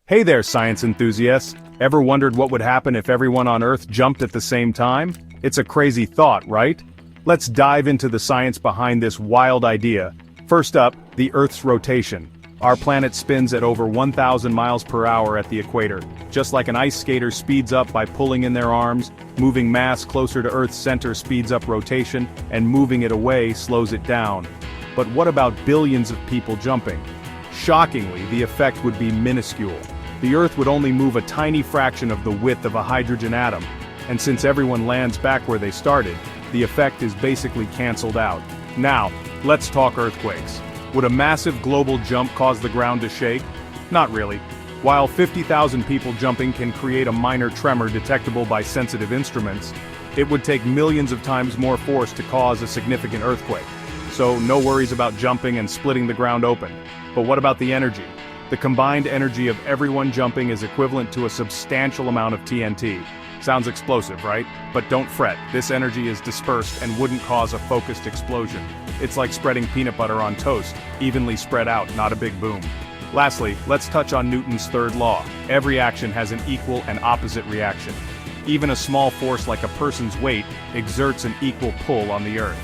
Hey there, science enthusiasts! Ever wondered what would happen if everyone on Earth jumped at the same time? It's a crazy thought, right? Let's dive into the science behind this wild idea. First up, the Earth's rotation. Our planet spins at over 1,000 miles per hour at the equator. Just like an ice skater speeds up by pulling in their arms, moving mass closer to Earth's center speeds up rotation, and moving it away slows it down. But what about billions of people jumping? Shockingly, the effect would be minuscule. The Earth would only move a tiny fraction of the width of a hydrogen atom, and since everyone lands back where they started, the effect is basically cancelled out. Now, let's talk earthquakes. Would a massive global jump cause the ground to shake? Not really. While 50,000 people jumping can create a minor tremor detectable by sensitive instruments, it would take millions of times more force to cause a significant earthquake. So no worries about jumping and splitting the ground open. But what about the energy? The combined energy of everyone jumping is equivalent to a substantial amount of TNT. Sounds explosive, right? But don't fret, this energy is dispersed and wouldn't cause a focused explosion. It's like spreading peanut butter on toast, evenly spread out, not a big boom. Lastly, let's touch on Newton's third law. Every action has an equal and opposite reaction. Even a small force like a person's weight exerts an equal pull on the Earth.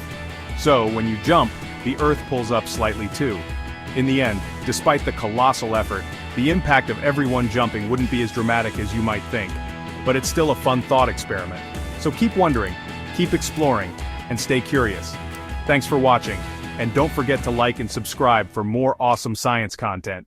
So, when you jump, the Earth pulls up slightly too. In the end, despite the colossal effort, the impact of everyone jumping wouldn't be as dramatic as you might think. But it's still a fun thought experiment. So keep wondering, keep exploring, and stay curious. Thanks for watching, and don't forget to like and subscribe for more awesome science content.